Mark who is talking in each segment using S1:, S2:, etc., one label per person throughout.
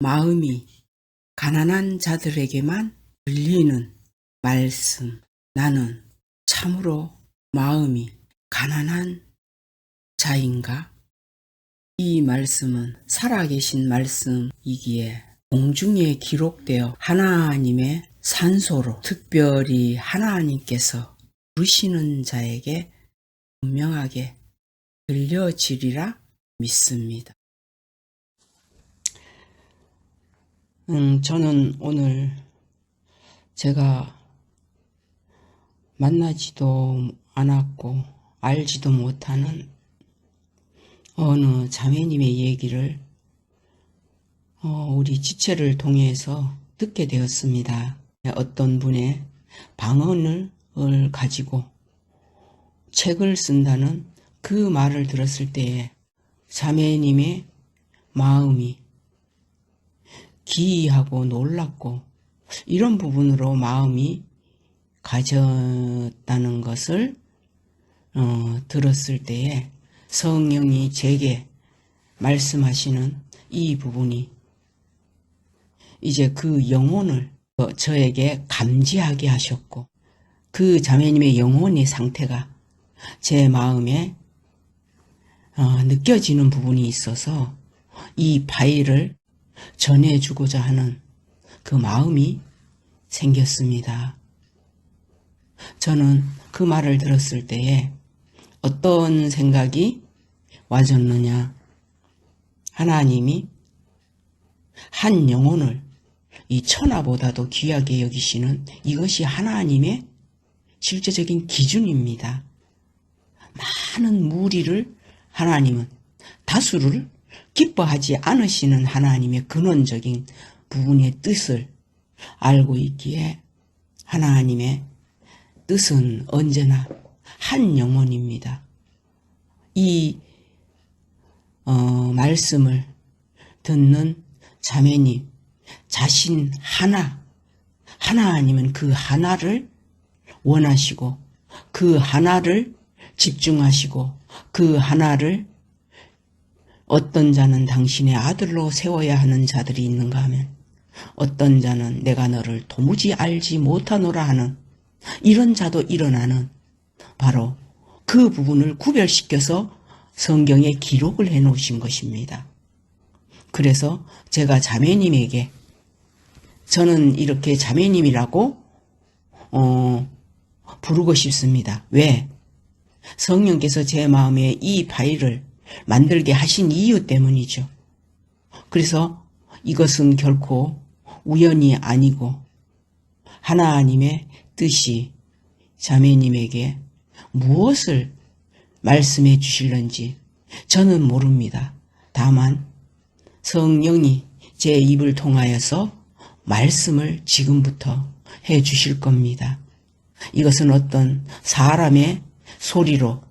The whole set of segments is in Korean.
S1: 마음이 가난한 자들에게만 들리는 말씀. 나는 참으로 마음이 가난한 자인가? 이 말씀은 살아계신 말씀이기에 공중에 기록되어 하나님의 산소로 특별히 하나님께서 부르시는 자에게 분명하게 들려지리라 믿습니다. 저는 오늘 제가 만나지도 않았고 알지도 못하는 어느 자매님의 얘기를 우리 지체를 통해서 듣게 되었습니다. 어떤 분의 방언을 가지고 책을 쓴다는 그 말을 들었을 때에 자매님의 마음이 기이하고 놀랍고 이런 부분으로 마음이 가졌다는 것을 들었을 때에 성령이 제게 말씀하시는 이 부분이 이제 그 영혼을 저에게 감지하게 하셨고 그 자매님의 영혼의 상태가 제 마음에 느껴지는 부분이 있어서 이 파일을 전해주고자 하는 그 마음이 생겼습니다. 저는 그 말을 들었을 때에 어떤 생각이 와졌느냐. 하나님이 한 영혼을 이 천하보다도 귀하게 여기시는 이것이 하나님의 실제적인 기준입니다. 많은 무리를 하나님은 다수를 기뻐하지 않으시는 하나님의 근원적인 부분의 뜻을 알고 있기에 하나님의 뜻은 언제나 한 영혼입니다. 이 말씀을 듣는 자매님 자신 하나님은 그 하나를 원하시고 그 하나를 집중하시고 그 하나를 어떤 자는 당신의 아들로 세워야 하는 자들이 있는가 하면 어떤 자는 내가 너를 도무지 알지 못하노라 하는 이런 자도 일어나는 바로 그 부분을 구별시켜서 성경에 기록을 해 놓으신 것입니다. 그래서 제가 자매님에게 저는 이렇게 자매님이라고 부르고 싶습니다. 왜? 성령께서 제 마음에 이 파일을 만들게 하신 이유 때문이죠. 그래서 이것은 결코 우연이 아니고 하나님의 뜻이 자매님에게 무엇을 말씀해 주실는지 저는 모릅니다. 다만 성령이 제 입을 통하여서 말씀을 지금부터 해 주실 겁니다. 이것은 어떤 사람의 소리로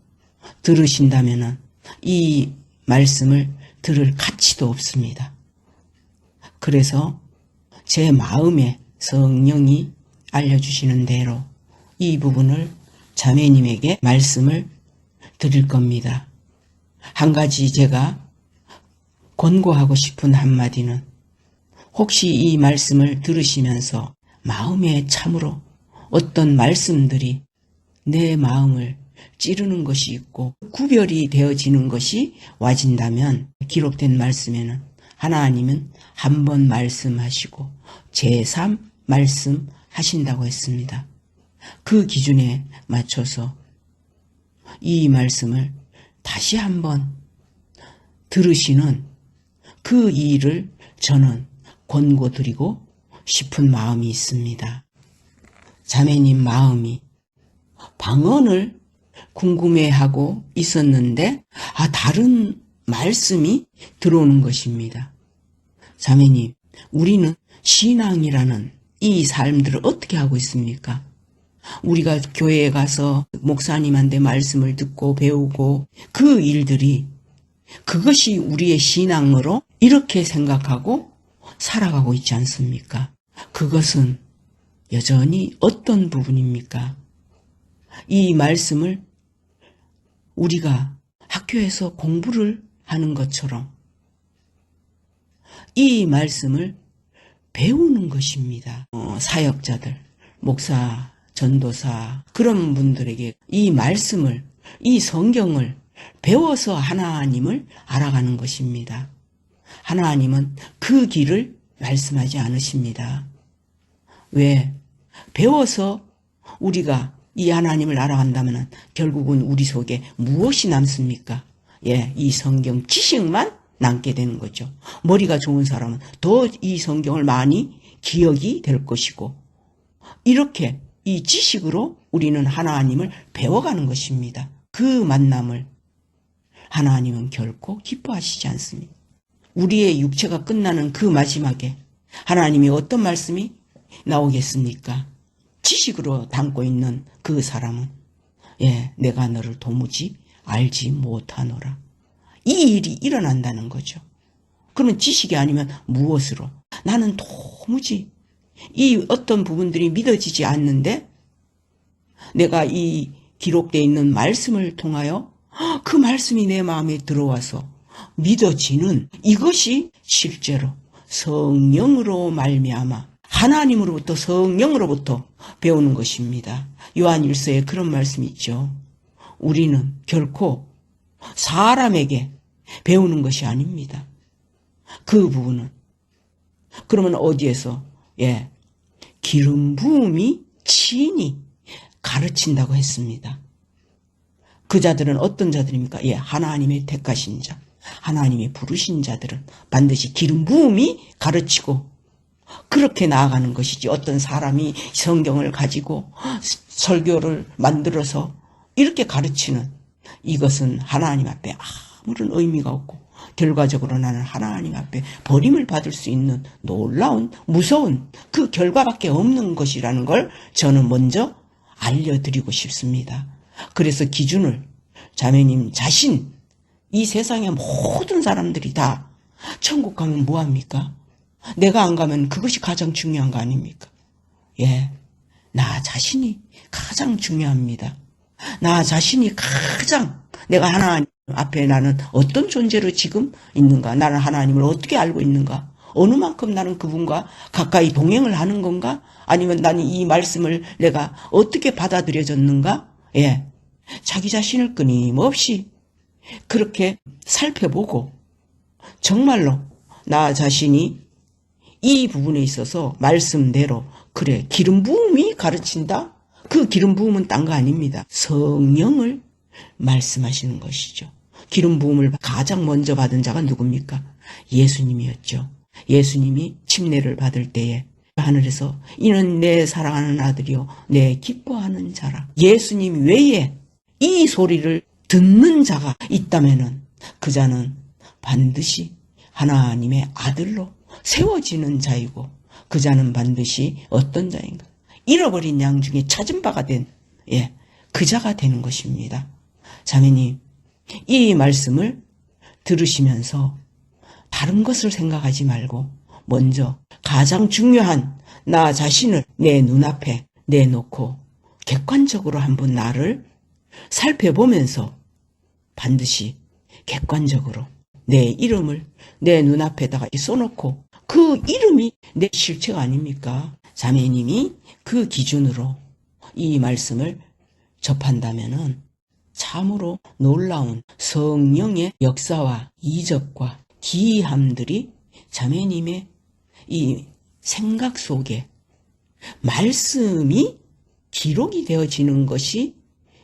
S1: 들으신다면 이 말씀을 들을 가치도 없습니다. 그래서 제 마음에 성령이 알려주시는 대로 이 부분을 자매님에게 말씀을 드릴 겁니다. 한 가지 제가 권고하고 싶은 한마디는 혹시 이 말씀을 들으시면서 마음에 참으로 어떤 말씀들이 내 마음을 찌르는 것이 있고 구별이 되어지는 것이 와진다면 기록된 말씀에는 하나님은 한 번 말씀하시고 제3 말씀하신다고 했습니다. 그 기준에 맞춰서 이 말씀을 다시 한번 들으시는 그 일을 저는 권고드리고 싶은 마음이 있습니다. 자매님 마음이 방언을 궁금해하고 있었는데 다른 말씀이 들어오는 것입니다. 자매님, 우리는 신앙이라는 이 삶들을 어떻게 하고 있습니까? 우리가 교회에 가서 목사님한테 말씀을 듣고 배우고 그 일들이 그것이 우리의 신앙으로 이렇게 생각하고 살아가고 있지 않습니까? 그것은 여전히 어떤 부분입니까? 이 말씀을 우리가 학교에서 공부를 하는 것처럼 이 말씀을 배우는 것입니다. 사역자들, 목사, 전도사 그런 분들에게 이 말씀을, 이 성경을 배워서 하나님을 알아가는 것입니다. 하나님은 그 길을 말씀하지 않으십니다. 왜? 배워서 우리가 이 하나님을 알아간다면 결국은 우리 속에 무엇이 남습니까? 예, 이 성경 지식만 남게 되는 거죠. 머리가 좋은 사람은 더 이 성경을 많이 기억이 될 것이고, 이렇게 이 지식으로 우리는 하나님을 배워가는 것입니다. 그 만남을 하나님은 결코 기뻐하시지 않습니다. 우리의 육체가 끝나는 그 마지막에 하나님이 어떤 말씀이 나오겠습니까? 지식으로 담고 있는 그 사람은 내가 너를 도무지 알지 못하노라. 이 일이 일어난다는 거죠. 그러면 지식이 아니면 무엇으로? 나는 도무지 이 어떤 부분들이 믿어지지 않는데 내가 이 기록되어 있는 말씀을 통하여 그 말씀이 내 마음에 들어와서 믿어지는 이것이 실제로 성령으로 말미암아 하나님으로부터 성령으로부터 배우는 것입니다. 요한일서에 그런 말씀이 있죠. 우리는 결코 사람에게 배우는 것이 아닙니다. 그 부분은 그러면 어디에서 기름 부음이 친히 가르친다고 했습니다. 그 자들은 어떤 자들입니까? 하나님의 택하신 자, 하나님의 부르신 자들은 반드시 기름 부음이 가르치고 그렇게 나아가는 것이지, 어떤 사람이 성경을 가지고 설교를 만들어서 이렇게 가르치는 이것은 하나님 앞에 아무런 의미가 없고 결과적으로 나는 하나님 앞에 버림을 받을 수 있는 놀라운 무서운 그 결과밖에 없는 것이라는 걸 저는 먼저 알려드리고 싶습니다. 그래서 기준을 자매님 자신, 이 세상의 모든 사람들이 다 천국 가면 뭐합니까? 내가 안 가면 그것이 가장 중요한 거 아닙니까? 나 자신이 가장 중요합니다. 나 자신이 가장, 내가 하나님 앞에 나는 어떤 존재로 지금 있는가? 나는 하나님을 어떻게 알고 있는가? 어느 만큼 나는 그분과 가까이 동행을 하는 건가? 아니면 나는 이 말씀을 내가 어떻게 받아들여졌는가? 자기 자신을 끊임없이 그렇게 살펴보고 정말로 나 자신이 이 부분에 있어서 말씀대로 그래 기름 부음이 가르친다? 그 기름 부음은 딴 거 아닙니다. 성령을 말씀하시는 것이죠. 기름 부음을 가장 먼저 받은 자가 누굽니까? 예수님이었죠. 예수님이 침례를 받을 때에 하늘에서 이는 내 사랑하는 아들이요 내 기뻐하는 자라. 예수님 외에 이 소리를 듣는 자가 있다면은 그 자는 반드시 하나님의 아들로 세워지는 자이고 그 자는 반드시 어떤 자인가? 잃어버린 양 중에 찾은 바가 된 그 자가 되는 것입니다. 자매님, 이 말씀을 들으시면서 다른 것을 생각하지 말고 먼저 가장 중요한 나 자신을 내 눈앞에 내놓고 객관적으로 한번 나를 살펴보면서 반드시 객관적으로 내 이름을 내 눈앞에다가 써놓고 그 이름이 내 실체가 아닙니까? 자매님이 그 기준으로 이 말씀을 접한다면은 참으로 놀라운 성령의 역사와 이적과 기이함들이 자매님의 이 생각 속에 말씀이 기록이 되어지는 것이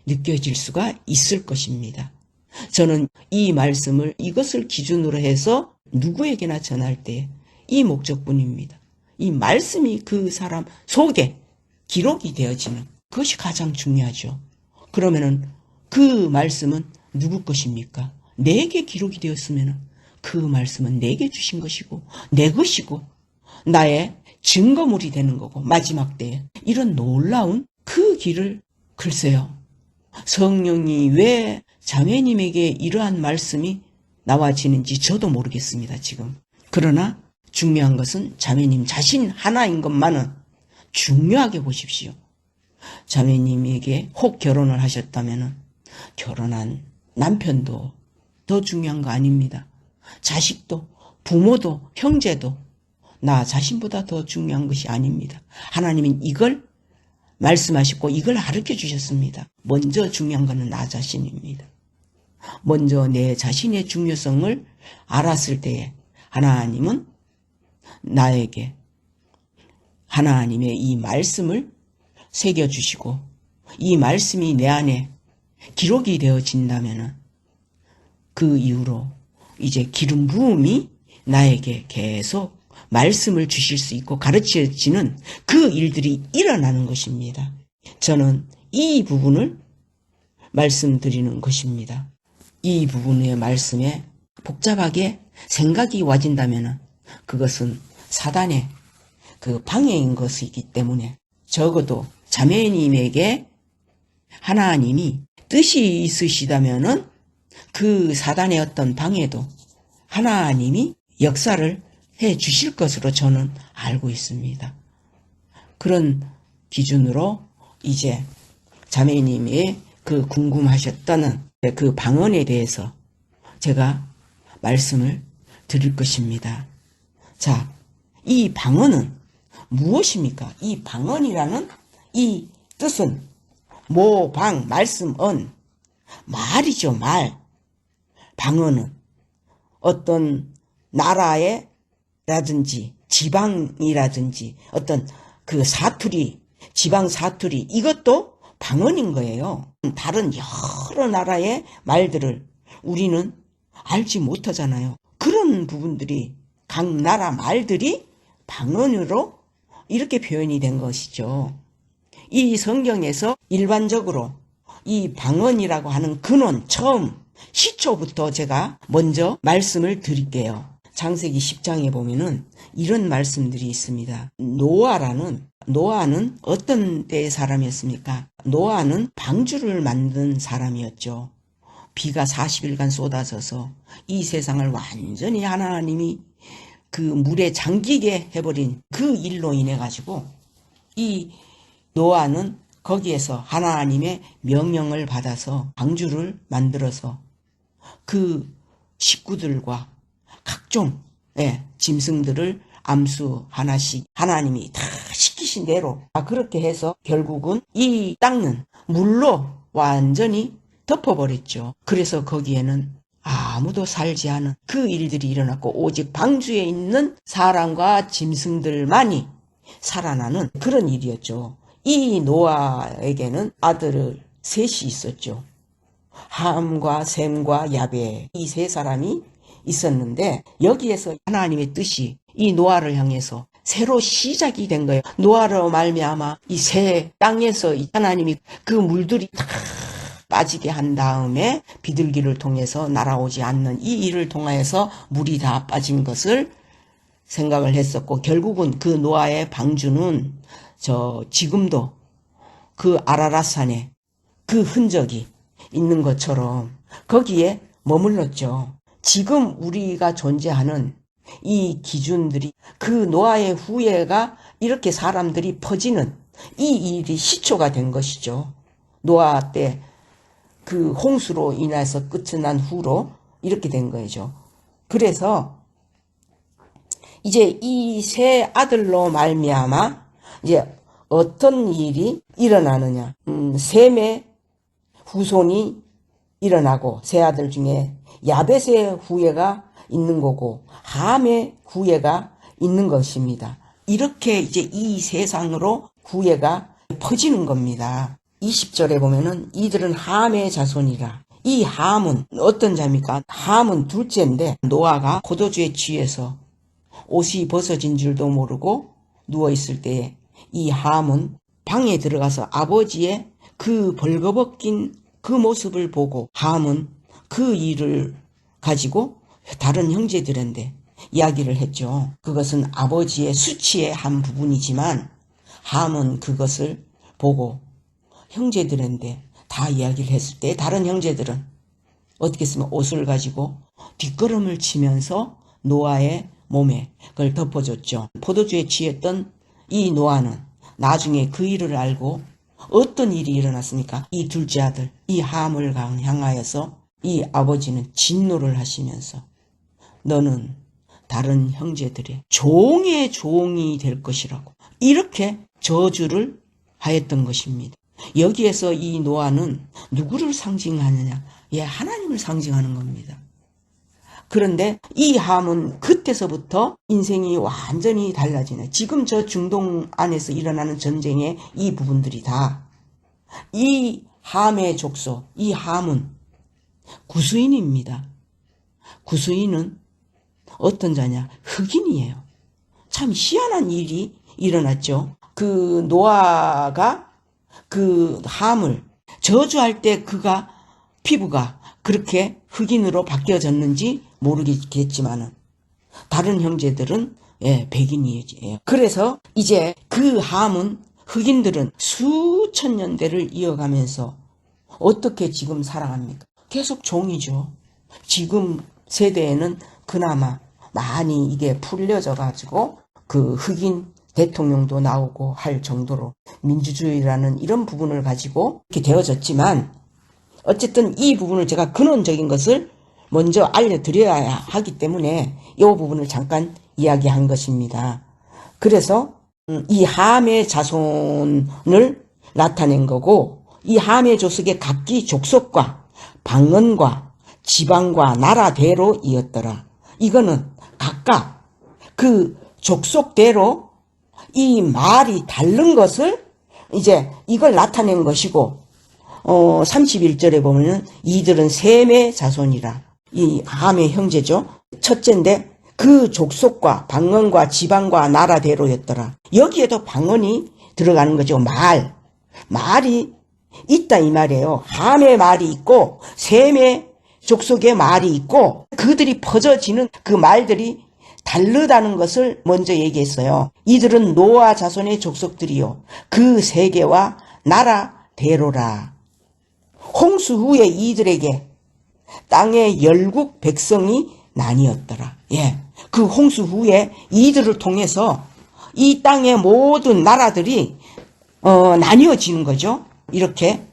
S1: 느껴질 수가 있을 것입니다. 저는 이 말씀을 이것을 기준으로 해서 누구에게나 전할 때 이 목적뿐입니다. 이 말씀이 그 사람 속에 기록이 되어지는 그것이 가장 중요하죠. 그러면은 그 말씀은 누구 것입니까? 내게 기록이 되었으면은 그 말씀은 내게 주신 것이고 내 것이고 나의 증거물이 되는 거고 마지막 때에 이런 놀라운 그 길을 글쎄요. 성령이 왜 자매님에게 이러한 말씀이 나와지는지 저도 모르겠습니다, 지금. 그러나 중요한 것은 자매님 자신 하나인 것만은 중요하게 보십시오. 자매님에게 혹 결혼을 하셨다면 결혼한 남편도 더 중요한 거 아닙니다. 자식도 부모도 형제도 나 자신보다 더 중요한 것이 아닙니다. 하나님은 이걸 말씀하셨고 이걸 가르쳐 주셨습니다. 먼저 중요한 것은 나 자신입니다. 먼저 내 자신의 중요성을 알았을 때에 하나님은 나에게 하나님의 이 말씀을 새겨주시고 이 말씀이 내 안에 기록이 되어진다면 그 이후로 이제 기름 부음이 나에게 계속 말씀을 주실 수 있고 가르쳐지는 그 일들이 일어나는 것입니다. 저는 이 부분을 말씀드리는 것입니다. 이 부분의 말씀에 복잡하게 생각이 와진다면 그것은 사단의 그 방해인 것이기 때문에 적어도 자매님에게 하나님이 뜻이 있으시다면은 그 사단의 어떤 방해도 하나님이 역사를 해 주실 것으로 저는 알고 있습니다. 그런 기준으로 이제 자매님의 그 궁금하셨던 그 방언에 대해서 제가 말씀을 드릴 것입니다. 자, 이 방언은 무엇입니까? 이 방언이라는 이 뜻은 모방, 말씀, 언, 말이죠, 말. 방언은 어떤 나라의 라든지 지방이라든지 어떤 그 사투리, 지방 사투리 이것도 방언인 거예요. 다른 여러 나라의 말들을 우리는 알지 못하잖아요. 그런 부분들이 각 나라 말들이 방언으로 이렇게 표현이 된 것이죠. 이 성경에서 일반적으로 이 방언이라고 하는 근원, 처음, 시초부터 제가 먼저 말씀을 드릴게요. 창세기 10장에 보면은 이런 말씀들이 있습니다. 노아는 어떤 때의 사람이었습니까? 노아는 방주를 만든 사람이었죠. 비가 40일간 쏟아져서 이 세상을 완전히 하나님이 그 물에 잠기게 해버린 그 일로 인해 가지고 이 노아는 거기에서 하나님의 명령을 받아서 방주를 만들어서 그 식구들과 각종 짐승들을 암수 하나씩 하나님이 다 시키신 대로 그렇게 해서 결국은 이 땅은 물로 완전히 덮어버렸죠. 그래서 거기에는 아무도 살지 않은 그 일들이 일어났고 오직 방주에 있는 사람과 짐승들만이 살아나는 그런 일이었죠. 이 노아에게는 아들을 셋이 있었죠. 함과 셈과 야베 이 세 사람이 있었는데 여기에서 하나님의 뜻이 이 노아를 향해서 새로 시작이 된 거예요. 노아로 말미암아 이 새 땅에서 하나님이 그 물들이 다 빠지게 한 다음에 비둘기를 통해서 날아오지 않는 이 일을 통해서 물이 다 빠진 것을 생각을 했었고 결국은 그 노아의 방주는 지금도 그 아라랏산에 그 흔적이 있는 것처럼 거기에 머물렀죠. 지금 우리가 존재하는 이 기준들이 그 노아의 후예가 이렇게 사람들이 퍼지는 이 일이 시초가 된 것이죠. 노아 때 그 홍수로 인해서 끝이 난 후로 이렇게 된 거죠. 그래서 이제 이 세 아들로 말미암아 이제 어떤 일이 일어나느냐. 셈의 후손이 일어나고 세 아들 중에 야벳의 후예가 있는 거고 함의 후예가 있는 것입니다. 이렇게 이제 이 세상으로 후예가 퍼지는 겁니다. 20절에 보면은 이들은 함의 자손이라. 이 함은 어떤 자입니까? 함은 둘째인데 노아가 포도주에 취해서 옷이 벗어진 줄도 모르고 누워있을 때에 이 함은 방에 들어가서 아버지의 그 벌거벗긴 그 모습을 보고 함은 그 일을 가지고 다른 형제들한테 이야기를 했죠. 그것은 아버지의 수치의 한 부분이지만 함은 그것을 보고 형제들한테 다 이야기를 했을 때 다른 형제들은 어떻게 했으면 옷을 가지고 뒷걸음을 치면서 노아의 몸에 그걸 덮어줬죠. 포도주에 취했던 이 노아는 나중에 그 일을 알고 어떤 일이 일어났습니까? 이 둘째 아들, 이 함을 향하여서 이 아버지는 진노를 하시면서 너는 다른 형제들의 종의 종이 될 것이라고 이렇게 저주를 하였던 것입니다. 여기에서 이 노아는 누구를 상징하느냐? 예, 하나님을 상징하는 겁니다. 그런데 이 함은 그때서부터 인생이 완전히 달라지네. 지금 저 중동 안에서 일어나는 전쟁의 이 부분들이 다 이 함의 족속, 이 함은 구스인입니다. 구스인은 어떤 자냐? 흑인이에요. 참 희한한 일이 일어났죠. 그 노아가 그 함을 저주할 때 그가 피부가 그렇게 흑인으로 바뀌어졌는지 모르겠지만은 다른 형제들은 백인이에요. 그래서 이제 그 함은 흑인들은 수천 년대를 이어가면서 어떻게 지금 살아갑니까? 계속 종이죠. 지금 세대에는 그나마 많이 이게 풀려져 가지고 그 흑인 대통령도 나오고 할 정도로 민주주의라는 이런 부분을 가지고 이렇게 되어졌지만 어쨌든 이 부분을 제가 근원적인 것을 먼저 알려드려야 하기 때문에 이 부분을 잠깐 이야기한 것입니다. 그래서 이 함의 자손을 나타낸 거고 이 함의 족속의 각기 족속과 방언과 지방과 나라대로 이었더라. 이거는 각각 그 족속대로 이 말이 다른 것을 이제 이걸 나타낸 것이고 31절에 보면은 이들은 셈의 자손이라. 이 함의 형제죠. 첫째인데 그 족속과 방언과 지방과 나라대로였더라. 여기에도 방언이 들어가는 거죠. 말이 있다 이 말이에요. 함의 말이 있고 셈의 족속의 말이 있고 그들이 퍼져지는 그 말들이 다르다는 것을 먼저 얘기했어요. 이들은 노아 자손의 족속들이요 그 세계와 나라대로라. 홍수 후에 이들에게 땅의 열국 백성이 나뉘었더라. 예, 그 홍수 후에 이들을 통해서 이 땅의 모든 나라들이 나뉘어지는 거죠. 이렇게.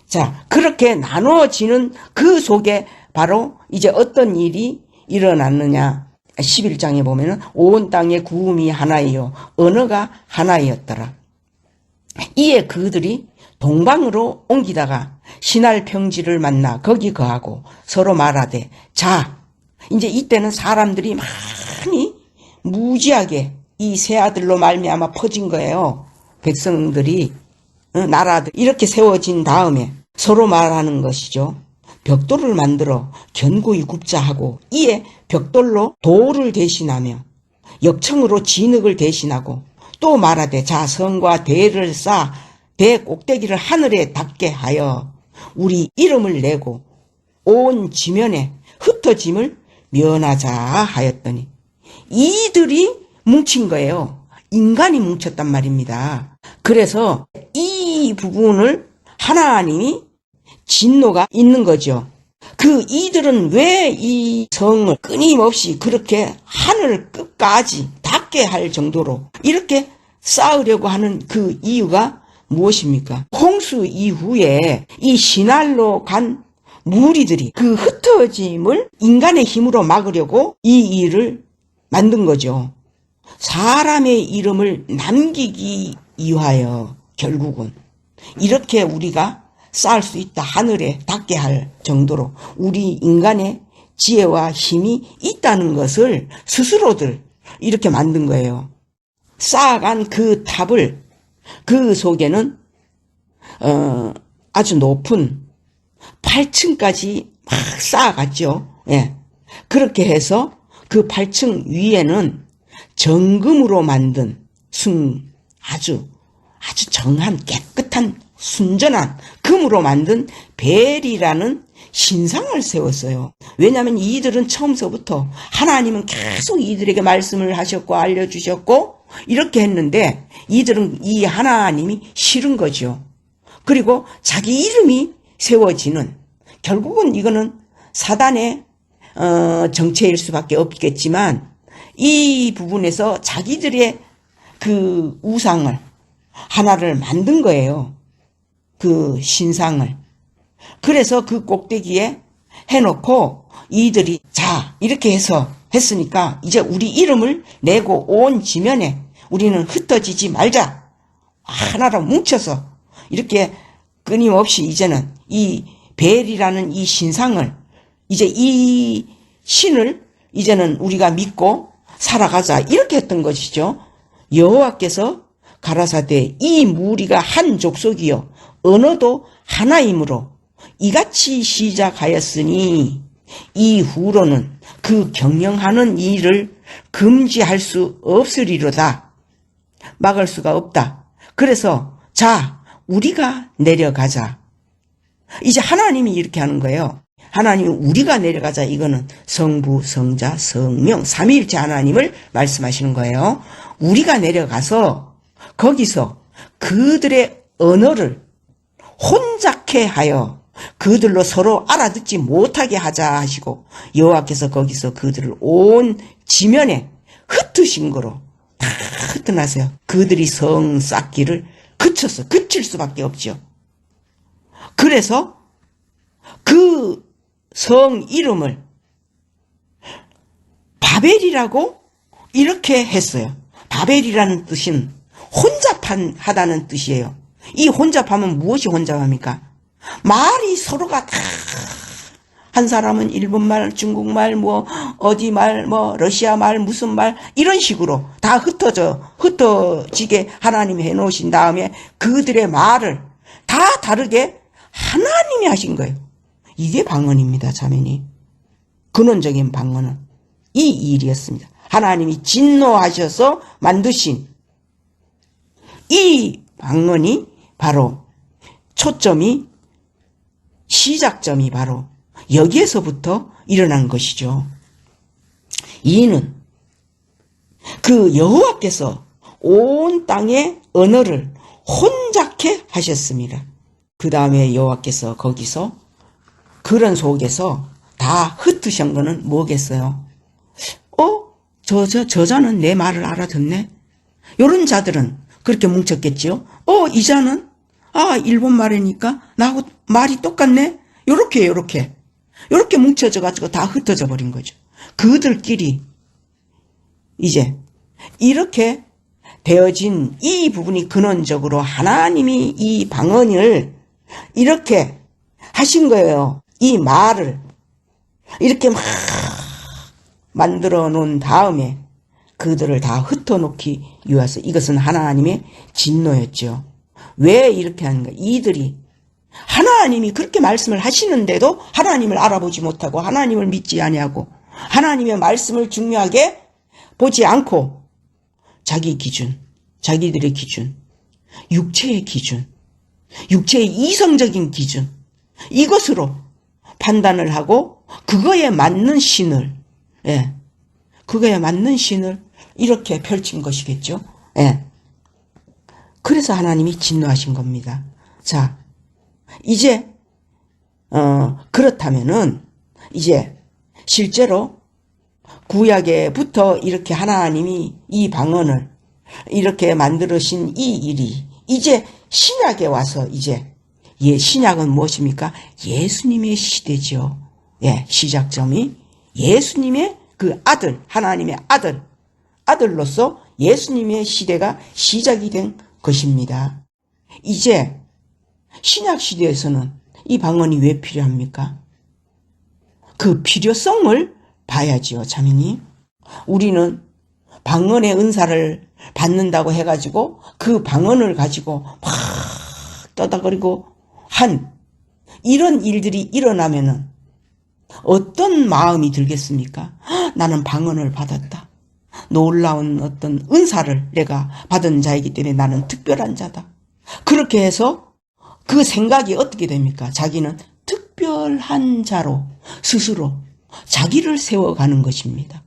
S1: 자, 그렇게 나누어지는 그 속에 바로 이제 어떤 일이 일어났느냐. 11장에 보면은 온 땅의 구음이 하나이요 언어가 하나이었더라. 이에 그들이 동방으로 옮기다가 신할 평지를 만나 거기 거하고 서로 말하되 자, 이제 이때는 사람들이 많이 무지하게 이 세 아들로 말미암아 퍼진 거예요. 백성들이 나라들 이렇게 세워진 다음에 서로 말하는 것이죠. 벽돌을 만들어 견고히 굽자 하고 이에 벽돌로 돌을 대신하며 역청으로 진흙을 대신하고 또 말하되 자 성과 대를 쌓아 대 꼭대기를 하늘에 닿게 하여 우리 이름을 내고 온 지면에 흩어짐을 면하자 하였더니 이들이 뭉친 거예요. 인간이 뭉쳤단 말입니다. 그래서 이 부분을 하나님이 진노가 있는 거죠. 그 이들은 왜 이 성을 끊임없이 그렇게 하늘 끝까지 닿게 할 정도로 이렇게 쌓으려고 하는 그 이유가 무엇입니까? 홍수 이후에 이 신할로 간 무리들이 그 흩어짐을 인간의 힘으로 막으려고 이 일을 만든 거죠. 사람의 이름을 남기기 위하여 결국은 이렇게 우리가 쌓을 수 있다. 하늘에 닿게 할 정도로 우리 인간의 지혜와 힘이 있다는 것을 스스로들 이렇게 만든 거예요. 쌓아간 그 탑을 그 속에는 아주 높은 8층까지 막 쌓아갔죠. 예. 그렇게 해서 그 8층 위에는 정금으로 만든 아주 정한 깨끗한 순전한 금으로 만든 벨이라는 신상을 세웠어요. 왜냐하면 이들은 처음서부터 하나님은 계속 이들에게 말씀을 하셨고 알려주셨고 이렇게 했는데 이들은 이 하나님이 싫은 거죠. 그리고 자기 이름이 세워지는 결국은 이거는 사단의 정체일 수밖에 없겠지만 이 부분에서 자기들의 그 우상을 하나를 만든 거예요. 그 신상을. 그래서 그 꼭대기에 해놓고 이들이 자 이렇게 해서 했으니까 이제 우리 이름을 내고 온 지면에 우리는 흩어지지 말자. 하나로 뭉쳐서 이렇게 끊임없이 이제는 이 벨이라는 이 신상을, 이제 이 신을 이제는 우리가 믿고 살아가자, 이렇게 했던 것이죠. 여호와께서 가라사대 이 무리가 한 족속이요 언어도 하나이므로 이같이 시작하였으니 이후로는 그 경영하는 일을 금지할 수 없으리로다. 막을 수가 없다. 그래서 자, 우리가 내려가자. 이제 하나님이 이렇게 하는 거예요. 하나님이 우리가 내려가자. 이거는 성부, 성자, 성령, 삼위일체 하나님을 말씀하시는 거예요. 우리가 내려가서 거기서 그들의 언어를 혼잡케 하여 그들로 서로 알아듣지 못하게 하자 하시고, 여호와께서 거기서 그들을 온 지면에 흩으신 거로 다 흩어나세요. 그들이 성 쌓기를 그칠 수밖에 없죠. 그래서 그 성 이름을 바벨이라고 이렇게 했어요. 바벨이라는 뜻은 혼잡하다는 뜻이에요. 이 혼잡하면 무엇이 혼잡합니까? 말이 서로가 다, 한 사람은 일본말, 중국말, 뭐 어디 말, 뭐 러시아 말, 무슨 말, 이런 식으로 다 흩어지게 하나님이 해놓으신 다음에 그들의 말을 다 다르게 하나님이 하신 거예요. 이게 방언입니다, 자매님. 근원적인 방언은 이 일이었습니다. 하나님이 진노하셔서 만드신 이 방언이 바로 초점이, 시작점이 바로 여기에서부터 일어난 것이죠. 이는 그 여호와께서 온 땅의 언어를 혼잡케 하셨습니다. 그 다음에 여호와께서 거기서 그런 속에서 다 흩으신 거는 뭐겠어요? 저자는 내 말을 알아듣네? 요런 자들은 그렇게 뭉쳤겠지요? 이 자는 일본 말이니까 나하고 말이 똑같네? 요렇게 뭉쳐져가지고 다 흩어져 버린 거죠. 그들끼리 이제 이렇게 되어진 이 부분이 근원적으로 하나님이 이 방언을 이렇게 하신 거예요. 이 말을 이렇게 막 만들어 놓은 다음에 그들을 다 흩어놓기 위해서, 이것은 하나님의 진노였죠. 왜 이렇게 하는가? 이들이 하나님이 그렇게 말씀을 하시는데도 하나님을 알아보지 못하고 하나님을 믿지 아니하고 하나님의 말씀을 중요하게 보지 않고 자기 기준, 자기들의 기준, 육체의 기준, 육체의 이성적인 기준, 이것으로 판단을 하고 그거에 맞는 신을, 그거에 맞는 신을 이렇게 펼친 것이겠죠. 그래서 하나님이 진노하신 겁니다. 자, 이제 그렇다면은 이제 실제로 구약에부터 이렇게 하나님이 이 방언을 이렇게 만들으신 이 일이 이제 신약에 와서 이제 신약은 무엇입니까? 예수님의 시대죠. 시작점이 예수님의 그 아들, 하나님의 아들로서 예수님의 시대가 시작이 된 것입니다. 이제 신약 시대에서는 이 방언이 왜 필요합니까? 그 필요성을 봐야지요, 자매님. 우리는 방언의 은사를 받는다고 해가지고 그 방언을 가지고 막 떠다거리고 한 이런 일들이 일어나면은 어떤 마음이 들겠습니까? 나는 방언을 받았다. 놀라운 어떤 은사를 내가 받은 자이기 때문에 나는 특별한 자다. 그렇게 해서 그 생각이 어떻게 됩니까? 자기는 특별한 자로 스스로 자기를 세워가는 것입니다.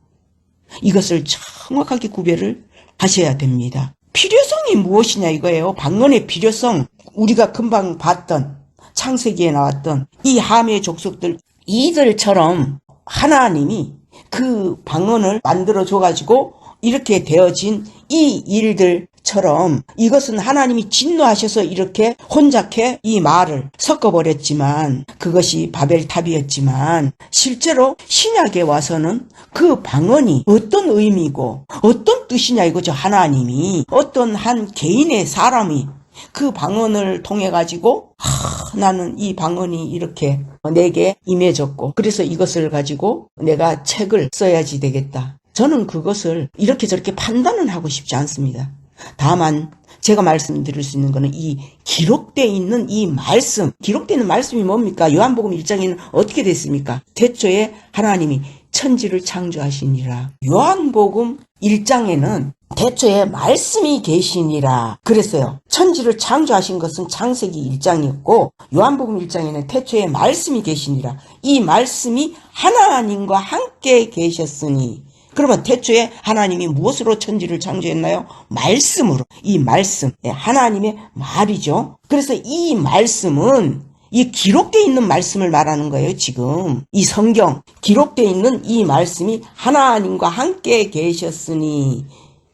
S1: 이것을 정확하게 구별을 하셔야 됩니다. 필요성이 무엇이냐 이거예요. 방언의 필요성. 우리가 금방 봤던 창세기에 나왔던 이 함의 족속들, 이들처럼 하나님이 그 방언을 만들어줘가지고 이렇게 되어진 이 일들처럼 이것은 하나님이 진노하셔서 이렇게 혼잡해 이 말을 섞어버렸지만 그것이 바벨탑이었지만 실제로 신약에 와서는 그 방언이 어떤 의미고 어떤 뜻이냐 이거죠. 하나님이 어떤 한 개인의 사람이 그 방언을 통해 가지고 나는 이 방언이 이렇게 내게 임해졌고 그래서 이것을 가지고 내가 책을 써야지 되겠다. 저는 그것을 이렇게 저렇게 판단은 하고 싶지 않습니다. 다만 제가 말씀드릴 수 있는 것은 이 기록되어 있는 이 말씀, 기록되어 있는 말씀이 뭡니까? 요한복음 1장에는 어떻게 됐습니까? 태초에 하나님이 천지를 창조하시니라. 요한복음 1장에는 태초에 말씀이 계시니라 그랬어요. 천지를 창조하신 것은 창세기 1장이었고 요한복음 1장에는 태초에 말씀이 계시니라. 이 말씀이 하나님과 함께 계셨으니 그러면 태초에 하나님이 무엇으로 천지를 창조했나요? 말씀으로. 이 말씀, 하나님의 말이죠. 그래서 이 말씀은 이 기록되어 있는 말씀을 말하는 거예요. 지금 이 성경 기록되어 있는 이 말씀이 하나님과 함께 계셨으니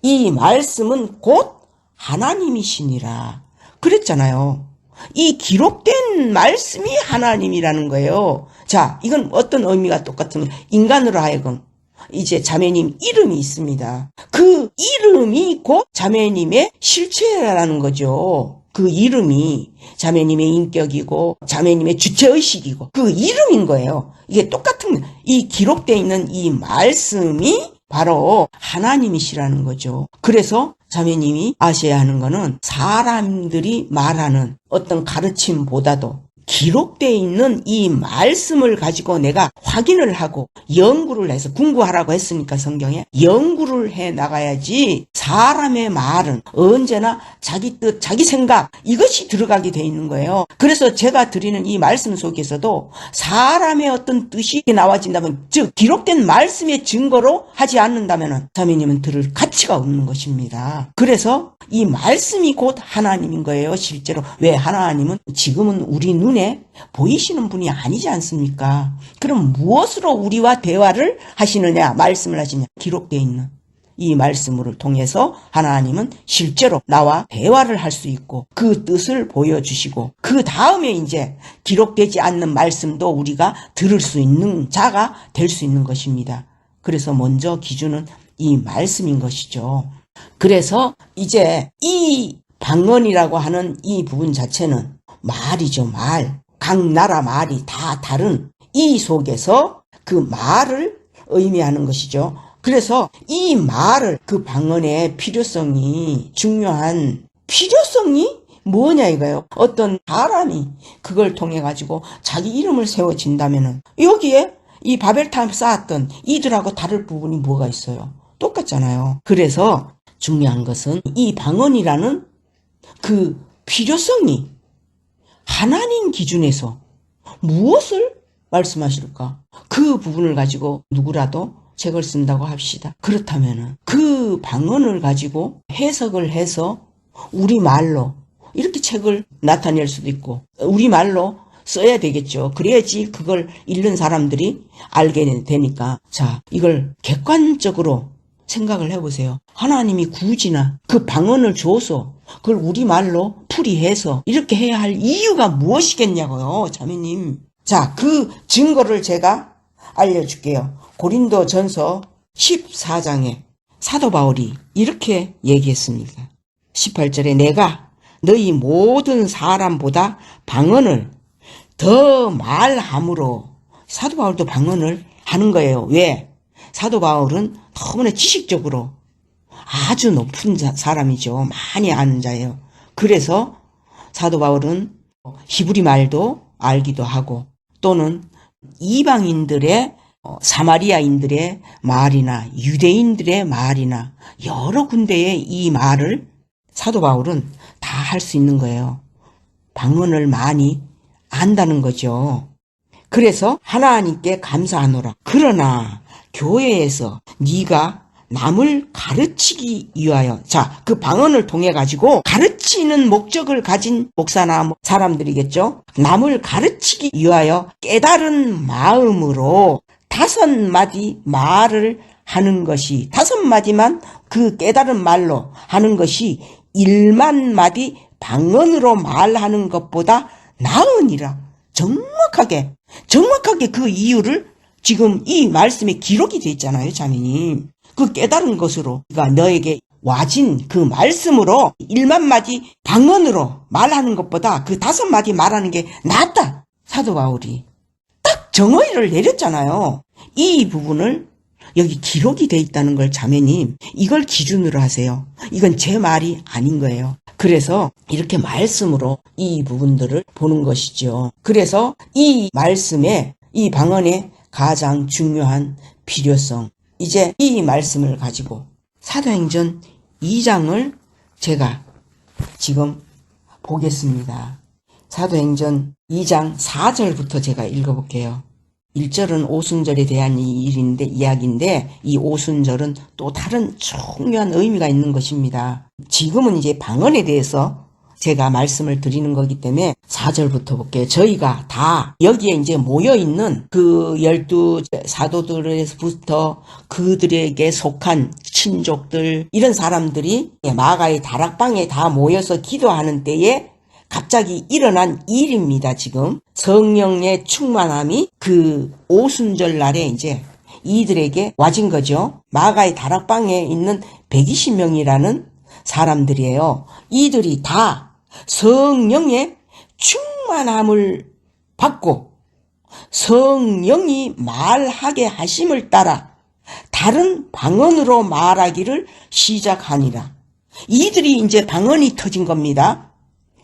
S1: 이 말씀은 곧 하나님이시니라 그랬잖아요. 이 기록된 말씀이 하나님이라는 거예요. 자, 이건 어떤 의미가 똑같으면 인간으로 하여금 이제 자매님 이름이 있습니다. 그 이름이 곧 자매님의 실체라는 거죠. 그 이름이 자매님의 인격이고 자매님의 주체의식이고 그 이름인 거예요. 이게 똑같은 이 기록되어 있는 이 말씀이 바로 하나님이시라는 거죠. 그래서 자매님이 아셔야 하는 거는 사람들이 말하는 어떤 가르침보다도 기록되어 있는 이 말씀을 가지고 내가 확인을 하고 연구를 해서 공부하라고 했으니까 성경에 연구를 해 나가야지 사람의 말은 언제나 자기 뜻, 자기 생각 이것이 들어가게 돼 있는 거예요. 그래서 제가 드리는 이 말씀 속에서도 사람의 어떤 뜻이 나와진다면 즉 기록된 말씀의 증거로 하지 않는다면 자매님은 들을 가치가 없는 것입니다. 그래서 이 말씀이 곧 하나님인 거예요. 실제로 왜 하나님은 지금은 우리 눈에 보이시는 분이 아니지 않습니까? 그럼 무엇으로 우리와 대화를 하시느냐 말씀을 하시냐 기록되어 있는 이 말씀을 통해서 하나님은 실제로 나와 대화를 할 수 있고 그 뜻을 보여주시고 그 다음에 이제 기록되지 않는 말씀도 우리가 들을 수 있는 자가 될 수 있는 것입니다. 그래서 먼저 기준은 이 말씀인 것이죠. 그래서 이제 이 방언이라고 하는 이 부분 자체는 말이죠. 말. 각 나라 말이 다 다른 이 속에서 그 말을 의미하는 것이죠. 그래서 이 말을 그 방언의 필요성이 중요한 필요성이 뭐냐 이거예요. 어떤 사람이 그걸 통해 가지고 자기 이름을 세워진다면은 여기에 이 바벨탑 쌓았던 이들하고 다를 부분이 뭐가 있어요? 똑같잖아요. 그래서 중요한 것은 이 방언이라는 그 필요성이 하나님 기준에서 무엇을 말씀하실까? 그 부분을 가지고 누구라도 책을 쓴다고 합시다. 그렇다면은 그 방언을 가지고 해석을 해서 우리말로 이렇게 책을 나타낼 수도 있고 우리말로 써야 되겠죠. 그래야지 그걸 읽는 사람들이 알게 되니까. 자, 이걸 객관적으로 생각을 해보세요. 하나님이 굳이나 그 방언을 줘서 그걸 우리말로 풀이해서 이렇게 해야 할 이유가 무엇이겠냐고요, 자매님. 자, 그 증거를 제가 알려줄게요. 고린도 전서 14장에 사도 바울이 이렇게 얘기했습니다. 18절에 내가 너희 모든 사람보다 방언을 더 말함으로 사도 바울도 방언을 하는 거예요. 왜? 사도 바울은 너무나 지식적으로 아주 높은 사람이죠. 많이 아는 자예요. 그래서 사도 바울은 히브리 말도 알기도 하고 또는 이방인들의 사마리아인들의 말이나 유대인들의 말이나 여러 군데의 이 말을 사도 바울은 다 할 수 있는 거예요. 방언을 많이 안다는 거죠. 그래서 하나님께 감사하노라. 그러나 교회에서 네가 남을 가르치기 위하여 자, 그 방언을 통해 가지고 가르치는 목적을 가진 목사나 사람들이겠죠. 남을 가르치기 위하여 깨달은 마음으로 5마디 말을 하는 것이 5마디만 그 깨달은 말로 하는 것이 1만 마디 방언으로 말하는 것보다 나으니라. 정확하게 그 이유를 지금 이 말씀에 기록이 되어 있잖아요, 자매님. 그 깨달은 것으로, 그러니까 너에게 와진 그 말씀으로 1만 마디 방언으로 말하는 것보다 그 5마디 말하는 게 낫다. 사도 바울이 딱 정의를 내렸잖아요. 이 부분을 여기 기록이 돼 있다는 걸 자매님, 이걸 기준으로 하세요. 이건 제 말이 아닌 거예요. 그래서 이렇게 말씀으로 이 부분들을 보는 것이죠. 그래서 이 말씀에, 이 방언의 가장 중요한 필요성, 이제 이 말씀을 가지고 사도행전 2장을 제가 지금 보겠습니다. 사도행전 2장 4절부터 제가 읽어볼게요. 1절은 오순절에 대한 이야기인데 이 오순절은 또 다른 중요한 의미가 있는 것입니다. 지금은 이제 방언에 대해서 제가 말씀을 드리는 거기 때문에 4절부터 볼게요. 저희가 다 여기에 이제 모여있는 그 12 사도들에서부터 그들에게 속한 친족들, 이런 사람들이 마가의 다락방에 다 모여서 기도하는 때에 갑자기 일어난 일입니다. 지금 성령의 충만함이 그 오순절 날에 이제 이들에게 와진 거죠. 마가의 다락방에 있는 120명이라는 사람들이에요. 이들이 다 성령의 충만함을 받고 성령이 말하게 하심을 따라 다른 방언으로 말하기를 시작하니라. 이들이 이제 방언이 터진 겁니다.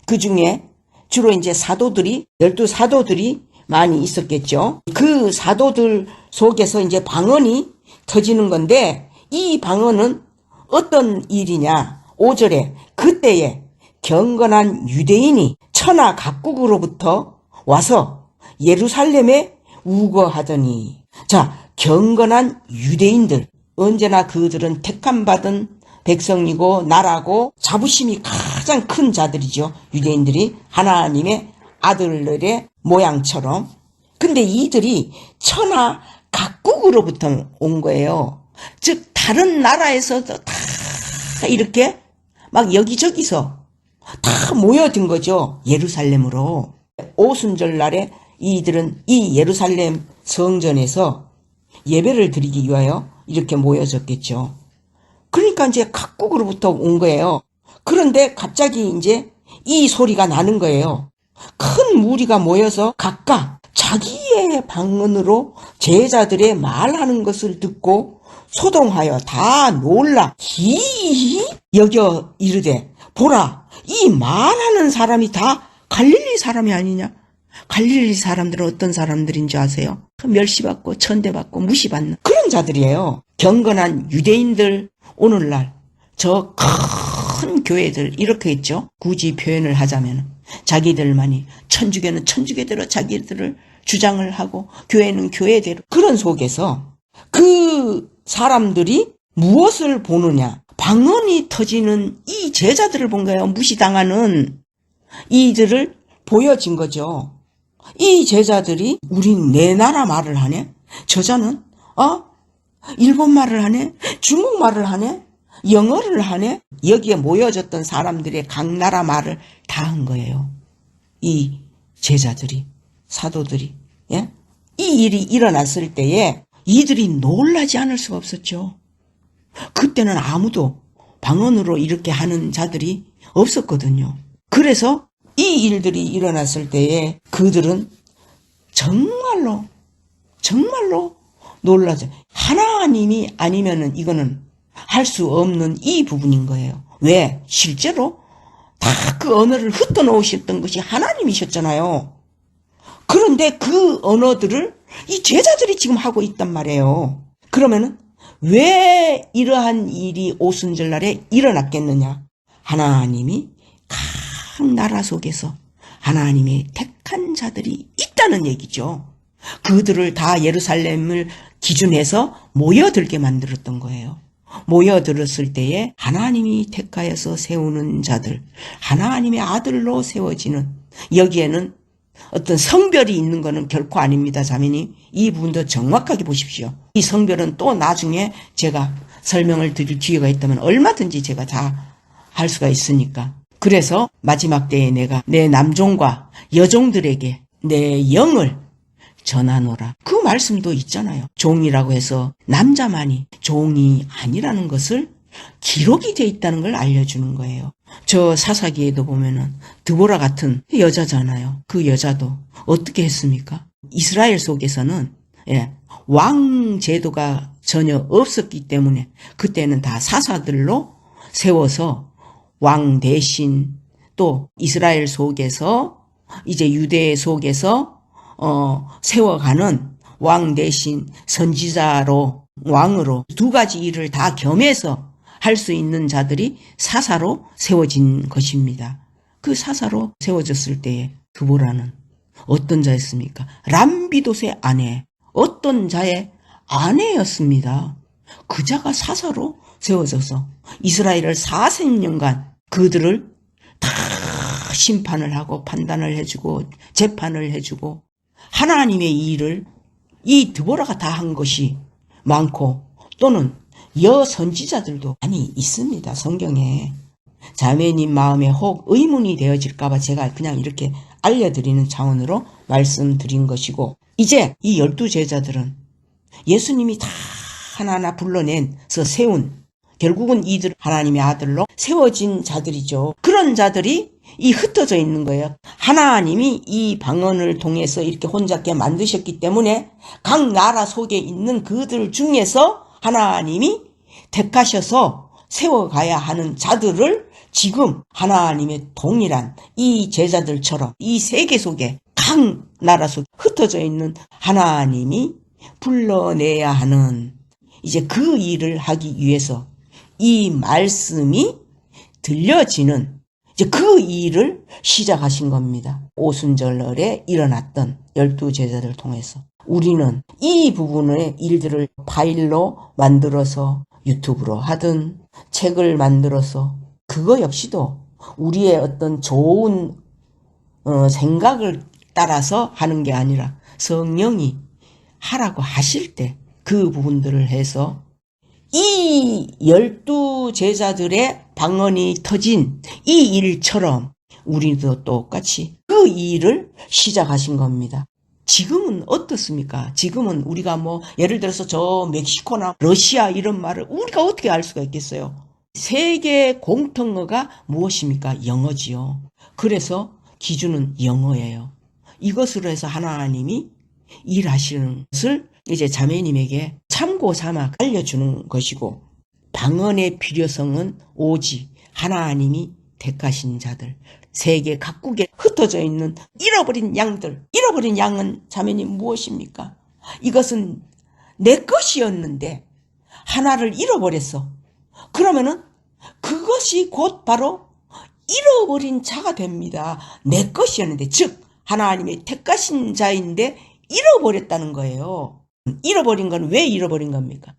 S1: 그 중에 주로 이제 사도들이, 12사도들이 많이 있었겠죠. 그 사도들 속에서 이제 방언이 터지는 건데, 이 방언은 어떤 일이냐. 5절에 그때에 경건한 유대인이 천하 각국으로부터 와서 예루살렘에 우거하더니, 자, 경건한 유대인들, 언제나 그들은 택함받은 백성이고 나라고 자부심이 가장 큰 자들이죠. 유대인들이 하나님의 아들들의 모양처럼. 근데 이들이 천하 각국으로부터 온 거예요. 즉 다른 나라에서도 다 이렇게 막 여기저기서 다 모여든 거죠. 예루살렘으로. 오순절 날에 이들은 이 예루살렘 성전에서 예배를 드리기 위하여 이렇게 모여졌겠죠. 그러니까 이제 각국으로부터 온 거예요. 그런데 갑자기 이제 이 소리가 나는 거예요. 큰 무리가 모여서 각각 자기의 방언으로 제자들의 말하는 것을 듣고 소동하여 다 놀라 기이 여겨 이르되, 보라, 이 말하는 사람이 다 갈릴리 사람이 아니냐? 갈릴리 사람들은 어떤 사람들인지 아세요? 멸시받고 천대받고 무시받는 그런 자들이에요. 경건한 유대인들, 오늘날 저 큰 교회들 이렇게 있죠. 굳이 표현을 하자면 자기들만이 천주교는 천주교대로 자기들을 주장을 하고 교회는 교회대로, 그런 속에서 그 사람들이 무엇을 보느냐? 방언이 터지는 이 제자들을 본 거예요. 무시당하는 이들을 보여진 거죠. 이 제자들이 우린 내 나라 말을 하네? 저자는 일본 말을 하네? 중국 말을 하네? 영어를 하네? 여기에 모여졌던 사람들의 각 나라 말을 다 한 거예요. 이 제자들이, 사도들이. 예? 이 일이 일어났을 때에 이들이 놀라지 않을 수가 없었죠. 그때는 아무도 방언으로 이렇게 하는 자들이 없었거든요. 그래서 이 일들이 일어났을 때에 그들은 정말로 놀라죠. 하나님이 아니면은 이거는 할 수 없는 이 부분인 거예요. 왜? 실제로 다 그 언어를 흩어놓으셨던 것이 하나님이셨잖아요. 그런데 그 언어들을 이 제자들이 지금 하고 있단 말이에요. 그러면은 왜 이러한 일이 오순절날에 일어났겠느냐? 하나님이 각 나라 속에서 하나님의 택한 자들이 있다는 얘기죠. 그들을 다 예루살렘을 기준해서 모여들게 만들었던 거예요. 모여들었을 때에 하나님이 택하여서 세우는 자들, 하나님의 아들로 세워지는, 여기에는 어떤 성별이 있는 것은 결코 아닙니다, 자매님. 이 부분도 정확하게 보십시오. 이 성별은 또 나중에 제가 설명을 드릴 기회가 있다면 얼마든지 제가 다 할 수가 있으니까. 그래서 마지막 때에 내가 내 남종과 여종들에게 내 영을 전하노라. 그 말씀도 있잖아요. 종이라고 해서 남자만이 종이 아니라는 것을 기록이 돼 있다는 걸 알려주는 거예요. 저 사사기에도 보면은 드보라 같은 여자잖아요. 그 여자도 어떻게 했습니까? 이스라엘 속에서는 왕 제도가 전혀 없었기 때문에 그때는 다 사사들로 세워서 왕 대신 또 이스라엘 속에서 이제 유대 속에서 세워가는 왕 대신 선지자로 왕으로 두 가지 일을 다 겸해서 할 수 있는 자들이 사사로 세워진 것입니다. 그 사사로 세워졌을 때에 드보라는 어떤 자였습니까? 람비돗의 아내, 어떤 자의 아내였습니다. 그 자가 사사로 세워져서 이스라엘을 40년간 그들을 다 심판을 하고 판단을 해주고 재판을 해주고 하나님의 일을 이 드보라가 다 한 것이 많고 또는 여선지자들도 많이 있습니다. 성경에. 자매님 마음에 혹 의문이 되어질까봐 제가 그냥 이렇게 알려드리는 차원으로 말씀드린 것이고 이제 이 12제자들은 예수님이 다 하나하나 불러내서 세운 결국은 이들 하나님의 아들로 세워진 자들이죠. 그런 자들이 이 흩어져 있는 거예요. 하나님이 이 방언을 통해서 이렇게 혼잡게 만드셨기 때문에 각 나라 속에 있는 그들 중에서 하나님이 택하셔서 세워가야 하는 자들을 지금 하나님의 동일한 이 제자들처럼 이 세계 속에 각 나라 속에 흩어져 있는 하나님이 불러내야 하는 이제 그 일을 하기 위해서 이 말씀이 들려지는 이제 그 일을 시작하신 겁니다. 오순절날에 일어났던 12제자들을 통해서 우리는 이 부분의 일들을 파일로 만들어서 유튜브로 하든 책을 만들어서 그거 역시도 우리의 어떤 좋은 생각을 따라서 하는 게 아니라 성령이 하라고 하실 때 그 부분들을 해서 이 12제자들의 방언이 터진 이 일처럼 우리도 똑같이 그 일을 시작하신 겁니다. 지금은 어떻습니까? 지금은 우리가 예를 들어서 저 멕시코나 러시아 이런 말을 우리가 어떻게 알 수가 있겠어요? 세계 공통어가 무엇입니까? 영어지요. 그래서 기준은 영어예요. 이것으로 해서 하나님이 일하시는 것을 이제 자매님에게 참고 삼아 알려주는 것이고 방언의 필요성은 오직 하나님이 택하신 자들 세계 각국에 흩어져 있는 잃어버린 양들 잃어버린 양은 자매님 무엇입니까? 이것은 내 것이었는데 하나를 잃어버렸어. 그러면은 그것이 곧 바로 잃어버린 자가 됩니다. 내 것이었는데 즉 하나님의 택하신 자인데 잃어버렸다는 거예요. 잃어버린 건 왜 잃어버린 겁니까?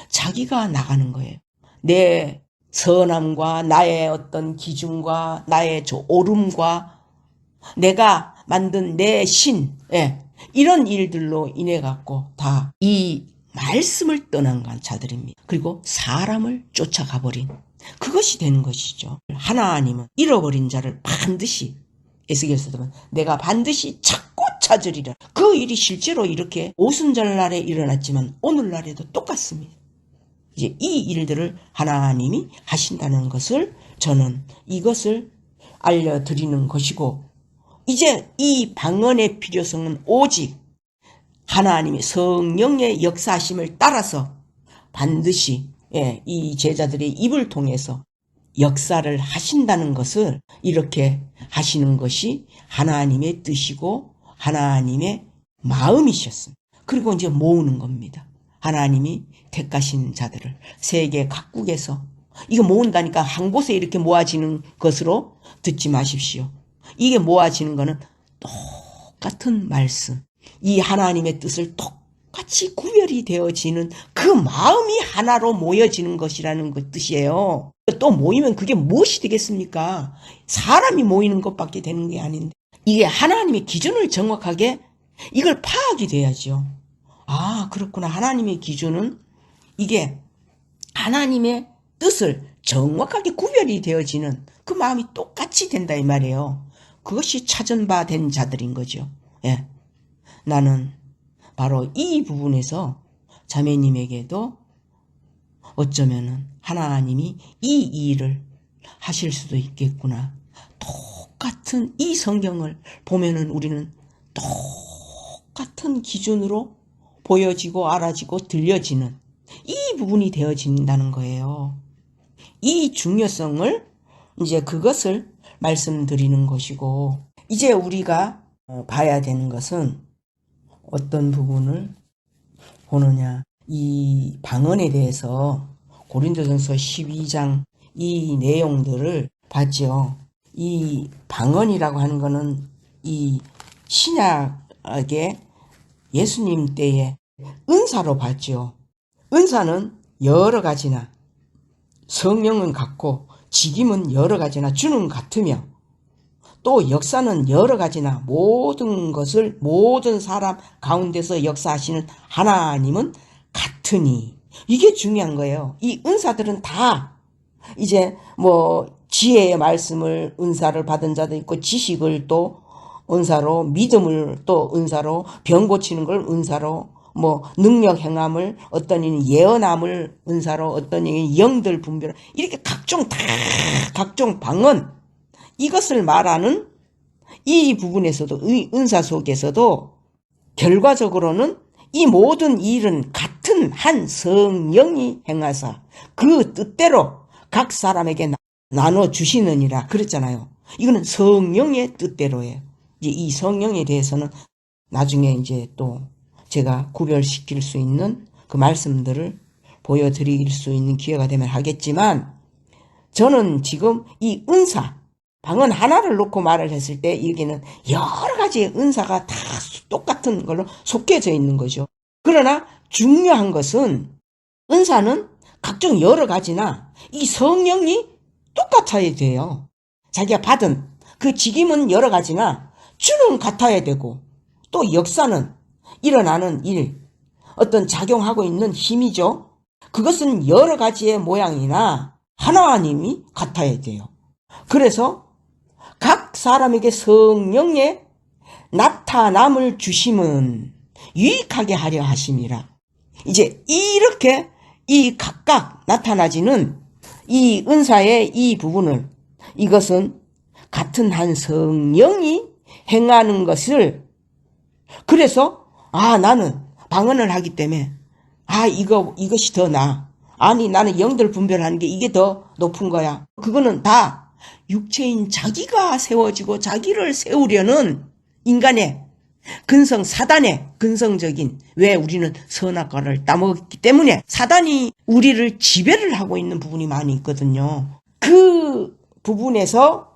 S1: 자기가 나가는 거예요. 내 선함과 나의 어떤 기준과 나의 옳음과 내가 만든 내 신, 이런 일들로 인해 갖고 다 이 말씀을 떠난 자들입니다. 그리고 사람을 쫓아가 버린 그것이 되는 것이죠. 하나님은 잃어버린 자를 반드시 에스겔서도 보면 내가 반드시 찾고 찾으리라. 그 일이 실제로 이렇게 오순절날에 일어났지만 오늘날에도 똑같습니다. 이제 이 일들을 하나님이 하신다는 것을 저는 이것을 알려드리는 것이고 이제 이 방언의 필요성은 오직 하나님의 성령의 역사하심을 따라서 반드시 이 제자들의 입을 통해서 역사를 하신다는 것을 이렇게 하시는 것이 하나님의 뜻이고 하나님의 마음이셨습니다. 그리고 이제 모으는 겁니다. 하나님이 택하신 자들을 세계 각국에서 이거 모은다니까 한 곳에 이렇게 모아지는 것으로 듣지 마십시오. 이게 모아지는 거는 똑같은 말씀 이 하나님의 뜻을 똑같이 구별이 되어지는 그 마음이 하나로 모여지는 것이라는 그 뜻이에요. 또 모이면 그게 무엇이 되겠습니까? 사람이 모이는 것밖에 되는 게 아닌데 이게 하나님의 기준을 정확하게 이걸 파악이 돼야죠. 아, 그렇구나. 하나님의 기준은 이게 하나님의 뜻을 정확하게 구별이 되어지는 그 마음이 똑같이 된다 이 말이에요. 그것이 찾은 바 된 자들인 거죠. 예. 나는 바로 이 부분에서 자매님에게도 어쩌면은 하나님이 이 일을 하실 수도 있겠구나. 똑같은 이 성경을 보면은 우리는 똑같은 기준으로 보여지고 알아지고 들려지는 이 부분이 되어진다는 거예요. 이 중요성을 이제 그것을 말씀드리는 것이고, 이제 우리가 봐야 되는 것은 어떤 부분을 보느냐. 이 방언에 대해서 고린도전서 12장 이 내용들을 봤죠. 이 방언이라고 하는 거는 이 신약의 예수님 때의 은사로 봤죠. 은사는 여러 가지나 성령은 같고 직임은 여러 가지나 주는 같으며 또 역사는 여러 가지나 모든 것을 모든 사람 가운데서 역사하시는 하나님은 같으니, 이게 중요한 거예요. 이 은사들은 다 이제 뭐 지혜의 말씀을 은사를 받은 자도 있고, 지식을 또 은사로, 믿음을 또 은사로, 병 고치는 걸 은사로, 뭐 능력 행함을, 어떤 이는 예언함을 은사로, 어떤 이는 영들 분별, 이렇게 각종 방언, 이것을 말하는 이 부분에서도, 이 은사 속에서도 결과적으로는 이 모든 일은 같은 한 성령이 행하사 그 뜻대로 각 사람에게 나눠주시느니라 그랬잖아요. 이거는 성령의 뜻대로예요. 이제 이 성령에 대해서는 나중에 이제 또 제가 구별시킬 수 있는 그 말씀들을 보여드릴 수 있는 기회가 되면 하겠지만, 저는 지금 이 은사, 방언 하나를 놓고 말을 했을 때 여기는 여러 가지의 은사가 다 똑같은 걸로 속해져 있는 거죠. 그러나 중요한 것은 은사는 각종 여러 가지나 이 성령이 똑같아야 돼요. 자기가 받은 그 직임은 여러 가지나 주는 같아야 되고, 또 역사는 일어나는 일, 어떤 작용하고 있는 힘이죠. 그것은 여러 가지의 모양이나 하나님이 같아야 돼요. 그래서 각 사람에게 성령의 나타남을 주심은 유익하게 하려 하심이라. 이제 이렇게 이 각각 나타나지는 이 은사의 이 부분을, 이것은 같은 한 성령이 행하는 것을, 그래서 나는 방언을 하기 때문에 이것이 더 나아. 아니, 나는 영들 분별하는 게 이게 더 높은 거야. 그거는 다 육체인 자기가 세워지고 자기를 세우려는 인간의 근성, 사단의 근성적인, 왜 우리는 선악과를 따먹었기 때문에 사단이 우리를 지배를 하고 있는 부분이 많이 있거든요. 그 부분에서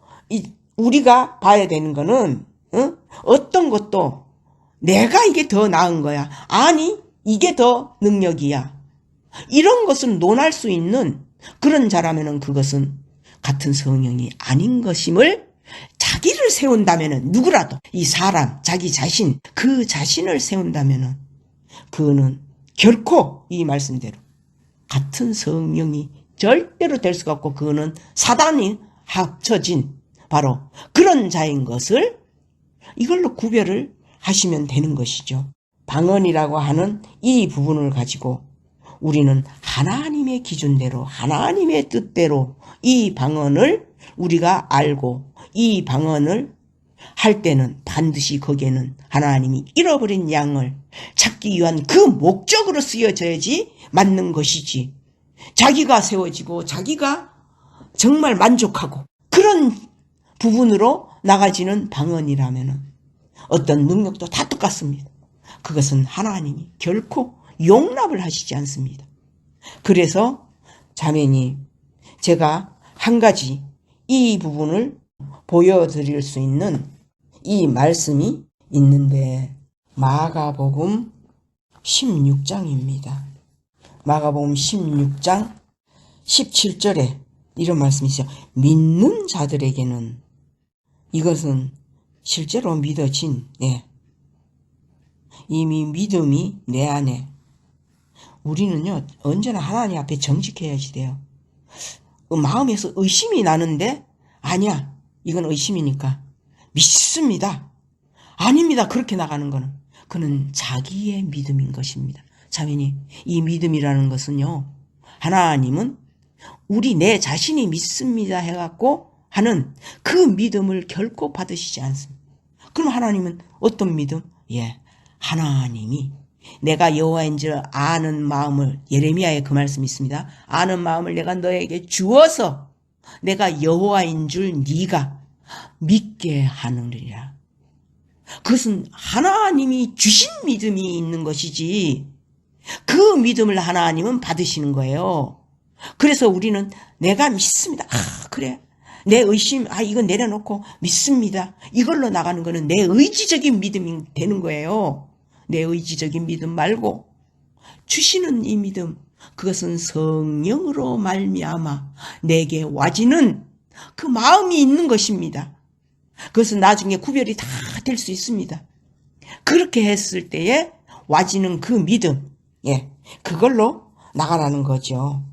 S1: 우리가 봐야 되는 거는 어떤 것도 내가 이게 더 나은 거야, 아니 이게 더 능력이야, 이런 것을 논할 수 있는 그런 자라면은 그것은 같은 성령이 아닌 것임을, 자기를 세운다면은, 누구라도 이 사람, 자기 자신, 그 자신을 세운다면은 그는 결코 이 말씀대로 같은 성령이 절대로 될 수가 없고, 그는 사단이 합쳐진 바로 그런 자인 것을 이걸로 구별을 하시면 되는 것이죠. 방언이라고 하는 이 부분을 가지고 우리는 하나님의 기준대로, 하나님의 뜻대로 이 방언을 우리가 알고, 이 방언을 할 때는 반드시 거기에는 하나님이 잃어버린 양을 찾기 위한 그 목적으로 쓰여져야지 맞는 것이지, 자기가 세워지고 자기가 정말 만족하고 그런 부분으로 나가지는 방언이라면 어떤 능력도 다 똑같습니다. 그것은 하나님이 결코 용납을 하시지 않습니다. 그래서 자매님, 제가 한 가지 이 부분을 보여드릴 수 있는 이 말씀이 있는데, 마가복음 16장입니다. 마가복음 16장 17절에 이런 말씀이 있어요. 믿는 자들에게는 이것은 실제로 믿어진, 이미 믿음이 내 안에, 우리는요, 언제나 하나님 앞에 정직해야지 돼요. 마음에서 의심이 나는데, 아니야, 이건 의심이니까. 믿습니다. 아닙니다. 그렇게 나가는 거는. 그는 자기의 믿음인 것입니다. 자매님, 이 믿음이라는 것은요, 하나님은 내 자신이 믿습니다 해갖고 하는 그 믿음을 결코 받으시지 않습니다. 그럼 하나님은 어떤 믿음? 하나님이 내가 여호와인 줄 아는 마음을, 예레미야에 그 말씀이 있습니다. 아는 마음을 내가 너에게 주어서 내가 여호와인 줄 네가 믿게 하느니라. 그것은 하나님이 주신 믿음이 있는 것이지, 그 믿음을 하나님은 받으시는 거예요. 그래서 우리는 내가 믿습니다. 그래. 내 의심, 이건 내려놓고 믿습니다. 이걸로 나가는 거는 내 의지적인 믿음이 되는 거예요. 내 의지적인 믿음 말고 주시는 이 믿음, 그것은 성령으로 말미암아 내게 와지는 그 마음이 있는 것입니다. 그것은 나중에 구별이 다 될 수 있습니다. 그렇게 했을 때에 와지는 그 믿음, 그걸로 나가라는 거죠.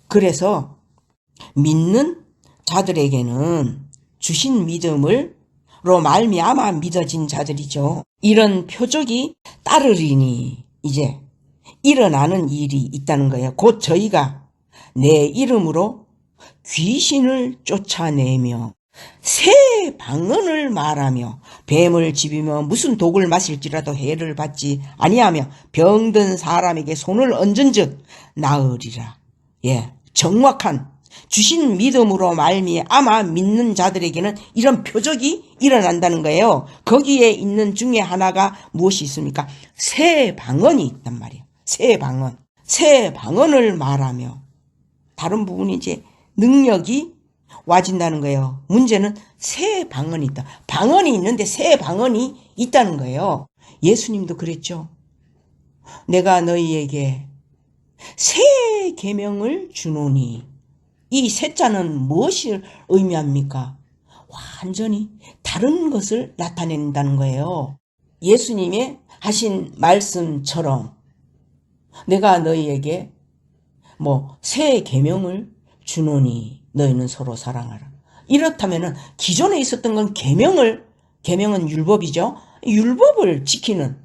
S1: 그래서 믿는 자들에게는 주신 믿음으로 말미암아 믿어진 자들이죠. 이런 표적이 따르리니 이제 일어나는 일이 있다는 거예요. 곧 저희가 내 이름으로 귀신을 쫓아내며 새 방언을 말하며 뱀을 집이며 무슨 독을 마실지라도 해를 받지 아니하며 병든 사람에게 손을 얹은즉 나으리라. 정확한 주신 믿음으로 말미암아 믿는 자들에게는 이런 표적이 일어난다는 거예요. 거기에 있는 중에 하나가 무엇이 있습니까? 새 방언이 있단 말이에요. 새 방언. 새 방언을 말하며, 다른 부분이 이제 능력이 와진다는 거예요. 문제는 새 방언이 있다. 방언이 있는데 새 방언이 있다는 거예요. 예수님도 그랬죠. 내가 너희에게 새 계명을 주노니, 이 새자는 무엇을 의미합니까? 완전히 다른 것을 나타낸다는 거예요. 예수님의 하신 말씀처럼 내가 너희에게 새 계명을 주노니 너희는 서로 사랑하라. 이렇다면은 기존에 있었던 건 계명은 율법이죠. 율법을 지키는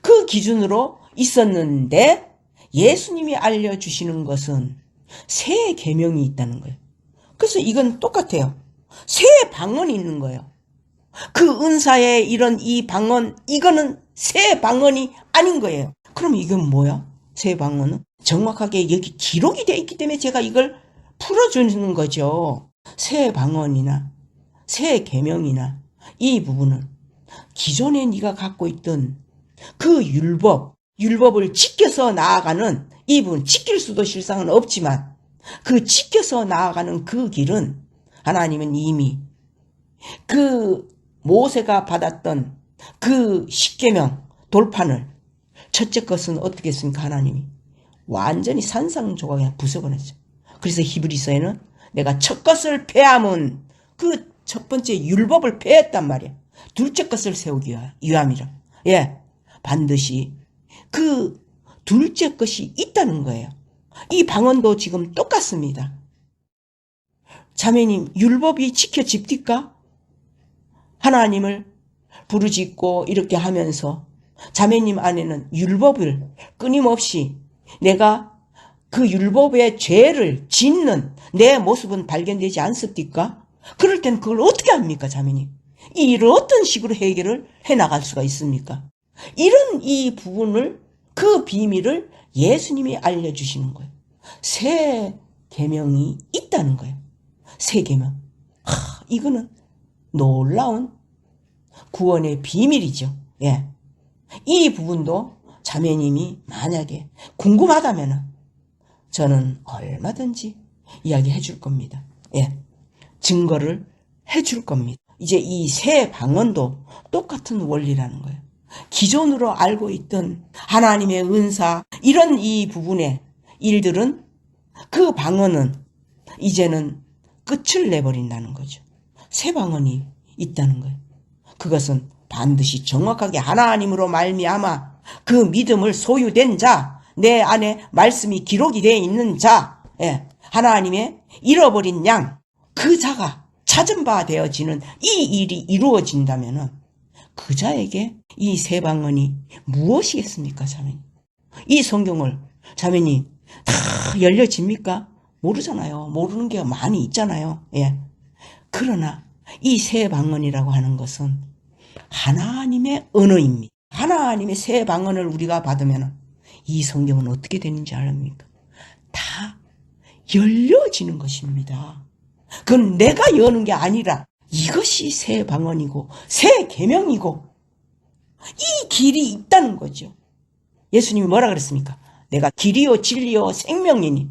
S1: 그 기준으로 있었는데 예수님이 알려주시는 것은 새 계명이 있다는 거예요. 그래서 이건 똑같아요. 새 방언이 있는 거예요. 그 은사에 이런 이 방언, 이거는 새 방언이 아닌 거예요. 그럼 이건 뭐야? 새 방언은 정확하게 여기 기록이 되어 있기 때문에 제가 이걸 풀어주는 거죠. 새 방언이나 새 계명이나 이 부분은 기존에 네가 갖고 있던 그 율법을 지켜서 나아가는 이 부분, 지킬 수도 실상은 없지만 그 지켜서 나아가는 그 길은 하나님은 이미 그 모세가 받았던 그 십계명 돌판을, 첫째 것은 어떻게 했습니까? 하나님이 완전히 산상조각에 부숴버렸죠. 그래서 히브리서에는 내가 첫 것을 폐함은 그 첫 번째 율법을 폐했단 말이야. 둘째 것을 세우기 위함이라. 반드시 그 둘째 것이 있다는 거예요. 이 방언도 지금 똑같습니다. 자매님, 율법이 지켜집니까? 하나님을 부르짖고 이렇게 하면서 자매님 안에는 율법을 끊임없이 내가 그 율법의 죄를 짓는 내 모습은 발견되지 않습니까? 그럴 땐 그걸 어떻게 합니까, 자매님? 이 일을 어떤 식으로 해결을 해나갈 수가 있습니까? 이런 이 부분을, 그 비밀을 예수님이 알려주시는 거예요. 새 계명이 있다는 거예요. 새 계명. 이거는 놀라운 구원의 비밀이죠. 이 부분도 자매님이 만약에 궁금하다면 저는 얼마든지 이야기해 줄 겁니다. 증거를 해 줄 겁니다. 이제 이 새 방언도 똑같은 원리라는 거예요. 기존으로 알고 있던 하나님의 은사, 이런 이 부분의 일들은, 그 방언은 이제는 끝을 내버린다는 거죠. 새 방언이 있다는 거예요. 그것은 반드시 정확하게 하나님으로 말미암아 그 믿음을 소유된 자, 내 안에 말씀이 기록이 되어 있는 자, 하나님의 잃어버린 양, 그 자가 찾은 바 되어지는 이 일이 이루어진다면은 그 자에게 이 새 방언이 무엇이겠습니까, 자매님? 이 성경을 자매님 다 열려집니까? 모르잖아요. 모르는 게 많이 있잖아요. 그러나 이 새 방언이라고 하는 것은 하나님의 언어입니다. 하나님의 새 방언을 우리가 받으면 이 성경은 어떻게 되는지 압니까? 다 열려지는 것입니다. 그건 내가 여는 게 아니라 이것이 새 방언이고 새 계명이고 이 길이 있다는 거죠. 예수님이 뭐라 그랬습니까? 내가 길이요 진리요 생명이니.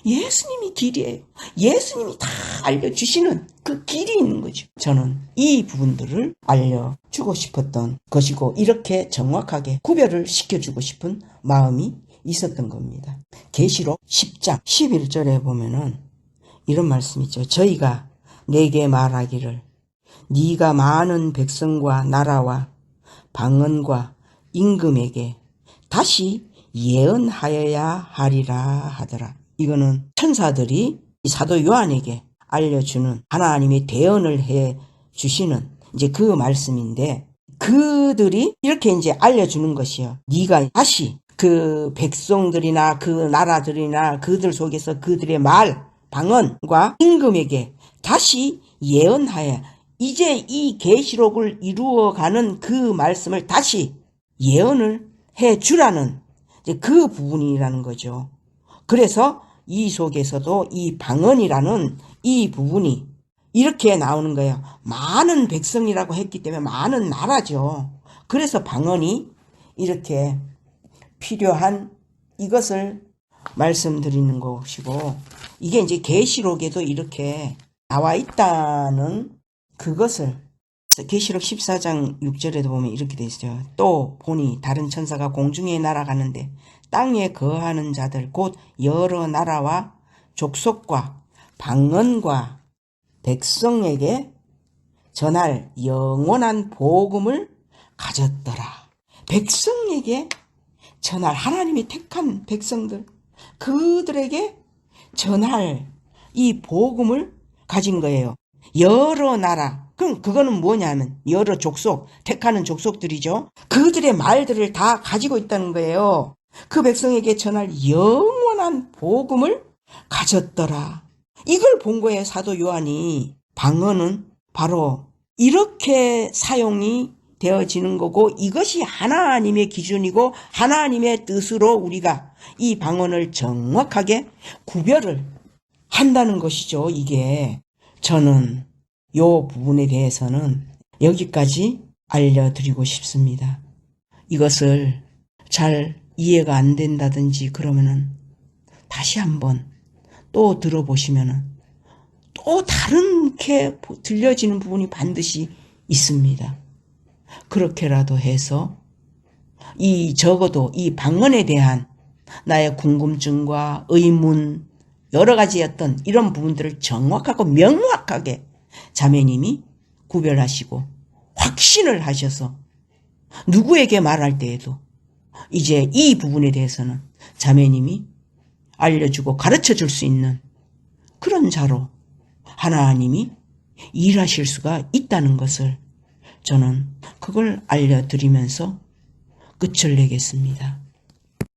S1: 예수님이 길이에요. 예수님이 다 알려주시는 그 길이 있는 거죠. 저는 이 부분들을 알려주고 싶었던 것이고 이렇게 정확하게 구별을 시켜주고 싶은 마음이 있었던 겁니다. 계시록 10장 11절에 보면은 이런 말씀이죠. 저희가 내게 말하기를 네가 많은 백성과 나라와 방언과 임금에게 다시 예언하여야 하리라 하더라. 이거는 천사들이 사도 요한에게 알려주는 하나님의 대언을 해 주시는 이제 그 말씀인데 그들이 이렇게 이제 알려주는 것이요. 네가 다시 그 백성들이나 그 나라들이나 그들 속에서 그들의 말, 방언과 임금에게 다시 예언하여 이제 이 계시록을 이루어가는 그 말씀을 다시 예언을 해 주라는 이제 그 부분이라는 거죠. 그래서 이 속에서도 이 방언이라는 이 부분이 이렇게 나오는 거예요. 많은 백성이라고 했기 때문에 많은 나라죠. 그래서 방언이 이렇게 필요한 이것을 말씀드리는 것이고 이게 이제 계시록에도 이렇게 나와 있다는 그것을 계시록 14장 6절에도 보면 이렇게 되어 있어요. 또 보니 다른 천사가 공중에 날아가는데 땅에 거하는 자들 곧 여러 나라와 족속과 방언과 백성에게 전할 영원한 복음을 가졌더라. 백성에게 전할 하나님이 택한 백성들 그들에게 전할 이 복음을 가진 거예요. 여러 나라 그럼 그거는 뭐냐면 여러 족속 택하는 족속들이죠. 그들의 말들을 다 가지고 있다는 거예요. 그 백성에게 전할 영원한 복음을 가졌더라. 이걸 본 거예요. 사도 요한이. 방언은 바로 이렇게 사용이 되어지는 거고 이것이 하나님의 기준이고 하나님의 뜻으로 우리가 이 방언을 정확하게 구별을 한다는 것이죠. 이게 저는 요 부분에 대해서는 여기까지 알려드리고 싶습니다. 이것을 잘 이해가 안 된다든지 그러면은 다시 한번 또 들어보시면은 또 다른게 들려지는 부분이 반드시 있습니다. 그렇게라도 해서 적어도 이 방언에 대한 나의 궁금증과 의문 여러 가지 어떤 이런 부분들을 정확하고 명확하게 자매님이 구별하시고 확신을 하셔서 누구에게 말할 때에도 이제 이 부분에 대해서는 자매님이 알려주고 가르쳐 줄 수 있는 그런 자로 하나님이 일하실 수가 있다는 것을 저는 그걸 알려드리면서 끝을 내겠습니다.